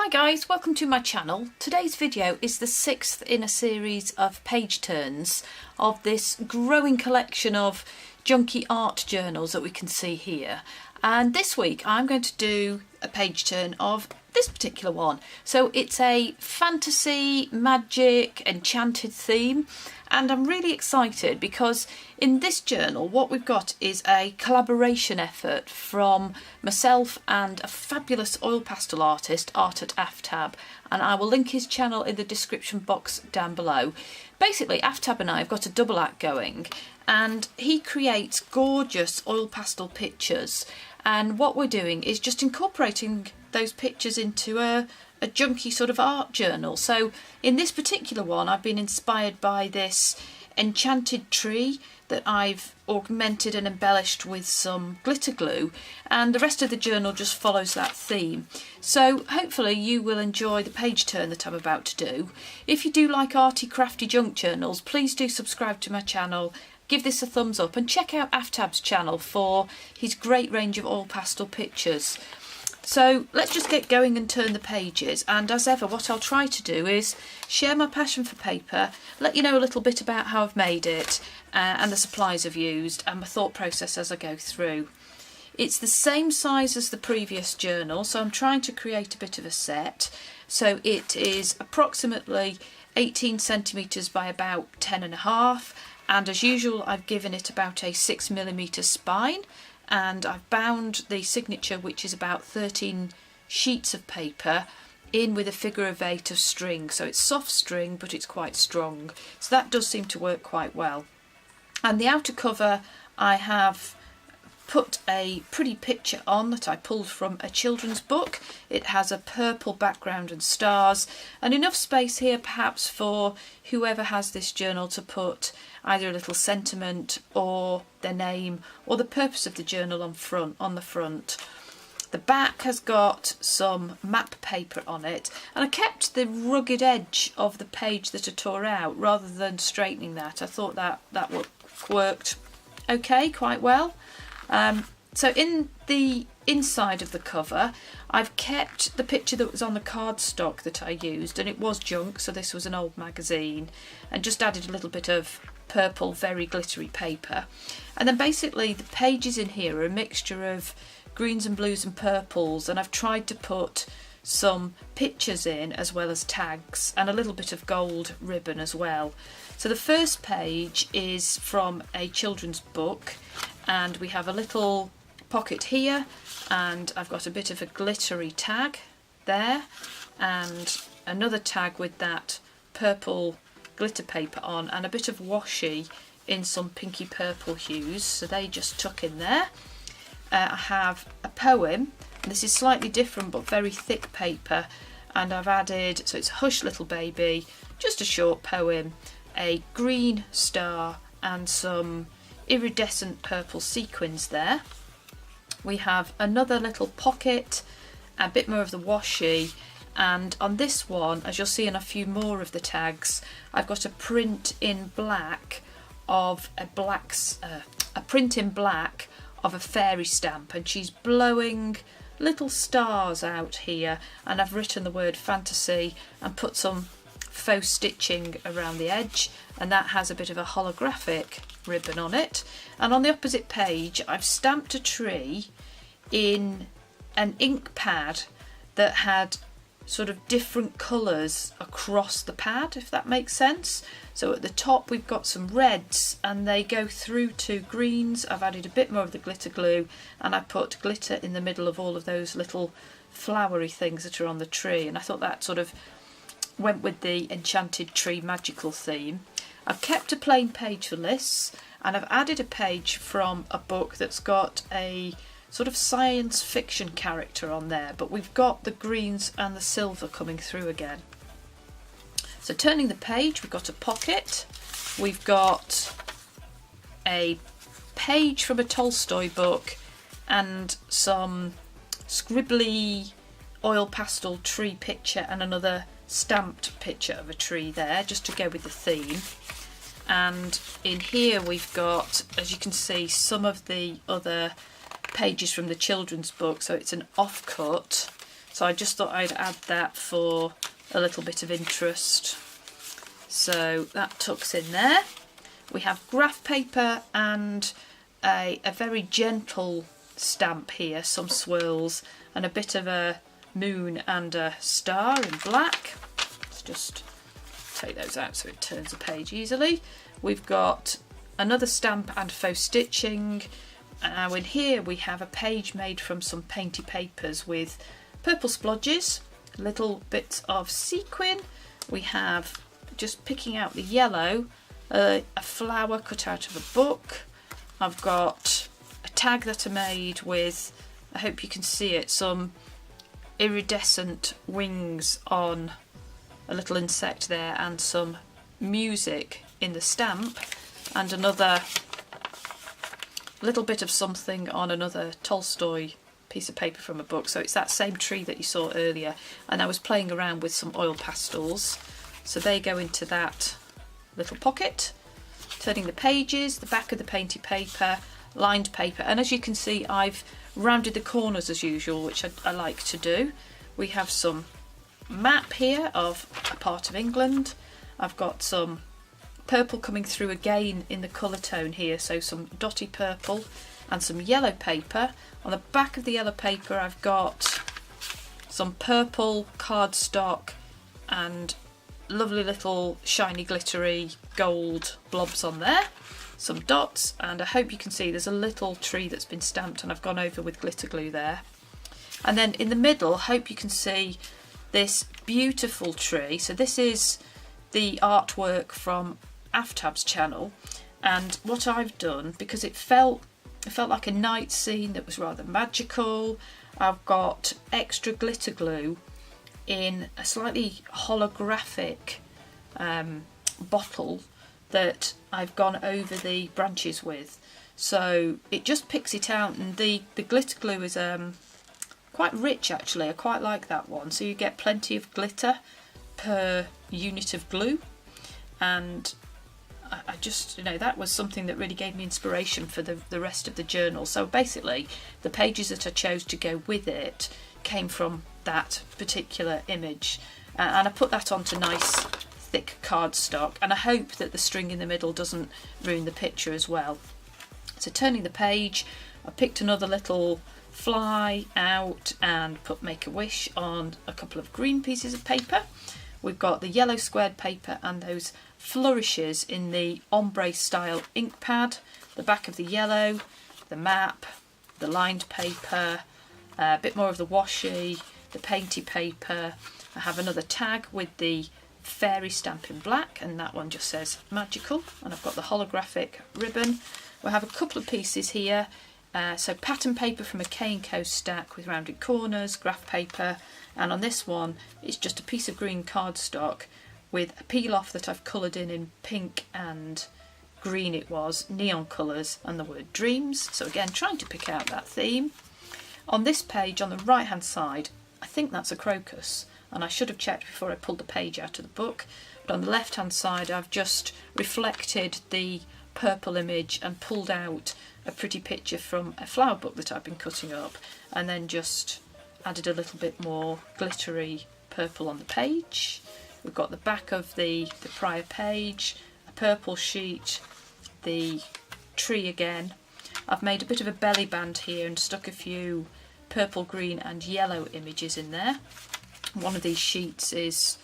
Hi guys, welcome to my channel. Today's video is the 6th in a series of page turns of this growing collection of junky art journals that we can see here. And this week I'm going to do a page turn of this particular one. So it's a fantasy, magic, enchanted theme, and I'm really excited because in this journal what we've got is a collaboration effort from myself and a fabulous oil pastel artist, Art at Aftab, and I will link his channel in the description box down below. Basically, Aftab and I have got a double act going, and he creates gorgeous oil pastel pictures, and what we're doing is just incorporating those pictures into a junky sort of art journal. So in this particular one I've been inspired by this enchanted tree that I've augmented and embellished with some glitter glue, and the rest of the journal just follows that theme. So hopefully you will enjoy the page turn that I'm about to do. If you do like arty crafty junk journals, please do subscribe to my channel, give this a thumbs up, and check out Aftab's channel for his great range of oil pastel pictures. So let's just get going and turn the pages, and as ever what I'll try to do is share my passion for paper, let you know a little bit about how I've made it and the supplies I've used and my thought process as I go through. It's the same size as the previous journal, so I'm trying to create a bit of a set. So it is approximately 18 centimetres by about 10.5, and as usual I've given it about a 6mm spine, and I've bound the signature, which is about 13 sheets of paper, in with a figure of 8 of string. So it's soft string but it's quite strong, so that does seem to work quite well. And the outer cover, I have put a pretty picture on that I pulled from a children's book. It has a purple background and stars, and enough space here perhaps for whoever has this journal to put either a little sentiment or their name or the purpose of the journal on the front. The back has got some map paper on it, and I kept the rugged edge of the page that I tore out rather than straightening that. I thought that worked okay, quite well. So in the inside of the cover I've kept the picture that was on the cardstock that I used, and it was junk, so this was an old magazine, and just added a little bit of purple very glittery paper. And then basically the pages in here are a mixture of greens and blues and purples, and I've tried to put some pictures in as well as tags and a little bit of gold ribbon as well. So the first page is from a children's book, and we have a little pocket here, and I've got a bit of a glittery tag there and another tag with that purple glitter paper on, and a bit of washi in some pinky purple hues, so they just tuck in there. I have a poem, and this is slightly different but very thick paper, and I've added, so it's Hush Little Baby, just a short poem, a green star and some iridescent purple sequins there. We have another little pocket, a bit more of the washi, and on this one, as you'll see in a few more of the tags, I've got a print in black of a print in black of a fairy stamp, and she's blowing little stars out here, and I've written the word fantasy and put some faux stitching around the edge, and that has a bit of a holographic ribbon on it. And on the opposite page I've stamped a tree in an ink pad that had sort of different colours across the pad, if that makes sense. So at the top we've got some reds and they go through to greens. I've added a bit more of the glitter glue, and I put glitter in the middle of all of those little flowery things that are on the tree, and I thought that sort of went with the enchanted tree magical theme. I've kept a plain page for lists, and I've added a page from a book that's got a sort of science fiction character on there, but we've got the greens and the silver coming through again. So turning the page, we've got a pocket, we've got a page from a Tolstoy book and some scribbly oil pastel tree picture and another stamped picture of a tree there, just to go with the theme. And in here we've got, as you can see, some of the other pages from the children's book, so it's an offcut. So I just thought I'd add that for a little bit of interest. So that tucks in there. We have graph paper and a very gentle stamp here, some swirls and a bit of a moon and a star in black. Let's just take those out so it turns the page easily. We've got another stamp and faux stitching. Now in here we have a page made from some painty papers with purple splodges, little bits of sequin. We have, just picking out the yellow, a flower cut out of a book. I've got a tag that I made with, I hope you can see it, some iridescent wings on a little insect there and some music in the stamp, and another little bit of something on another Tolstoy piece of paper from a book. So it's that same tree that you saw earlier, and I was playing around with some oil pastels, so they go into that little pocket. Turning the pages, the back of the painted paper, lined paper, and as you can see I've rounded the corners as usual, which I like to do. We have some map here of a part of England. I've got some purple coming through again in the colour tone here, so some dotty purple and some yellow paper. On the back of the yellow paper I've got some purple cardstock and lovely little shiny glittery gold blobs on there, some dots, and I hope you can see there's a little tree that's been stamped and I've gone over with glitter glue there. And then in the middle, hope you can see this beautiful tree. So this is the artwork from Aftab's channel, and what I've done, because it felt like a night scene that was rather magical, I've got extra glitter glue in a slightly holographic bottle that I've gone over the branches with, so it just picks it out, and the glitter glue is quite rich actually. I quite like that one, so you get plenty of glitter per unit of glue, and I just, you know, that was something that really gave me inspiration for the rest of the journal. So basically the pages that I chose to go with it came from that particular image, and I put that onto nice thick cardstock, and I hope that the string in the middle doesn't ruin the picture as well. So turning the page, I picked another little fly out and put Make a Wish on a couple of green pieces of paper. We've got the yellow squared paper and those flourishes in the ombre style ink pad, the back of the yellow, the map, the lined paper, a bit more of the washi, the painty paper. I have another tag with the fairy stamp in black, and that one just says magical, and I've got the holographic ribbon. We'll have a couple of pieces here, so pattern paper from a K&Co stack with rounded corners, graph paper, and on this one it's just a piece of green cardstock with a peel off that I've coloured in pink and green, it was neon colours, and the word dreams. So again, trying to pick out that theme. On this page on the right hand side, I think that's a crocus, and I should have checked before I pulled the page out of the book, but on the left hand side I've just reflected the purple image and pulled out a pretty picture from a flower book that I've been cutting up, and then just added a little bit more glittery purple on the page. We've got the back of the prior page, a purple sheet, the tree again. I've made a bit of a belly band here and stuck a few purple, green and yellow images in there. One of these sheets is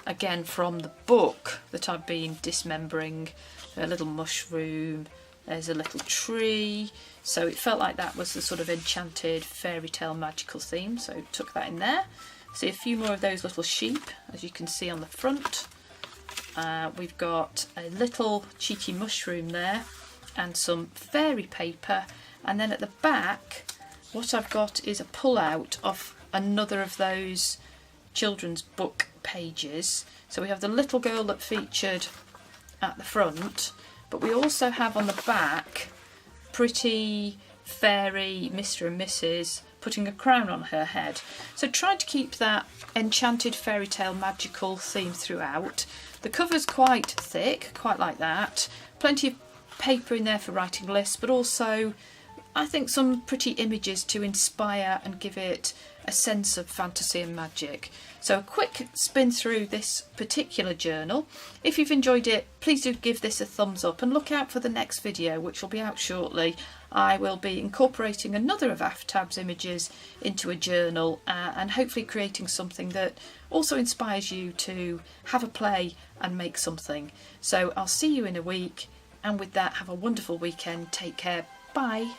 again from the book that I've been dismembering. A little mushroom, there's a little tree, so it felt like that was the sort of enchanted fairy tale magical theme, so took that in there. See a few more of those little sheep, as you can see on the front. We've got a little cheeky mushroom there and some fairy paper, and then at the back what I've got is a pull out of another of those children's book pages. So we have the little girl that featured at the front, but we also have on the back pretty fairy Mr. and Mrs. putting a crown on her head. So trying to keep that enchanted fairy tale magical theme throughout. The cover's quite thick, quite like that. Plenty of paper in there for writing lists, but also I think, some pretty images to inspire and give it a sense of fantasy and magic. So a quick spin through this particular journal. If you've enjoyed it, please do give this a thumbs up and look out for the next video, which will be out shortly. I will be incorporating another of Aftab's images into a journal and hopefully creating something that also inspires you to have a play and make something. So I'll see you in a week, and with that, have a wonderful weekend. Take care. Bye.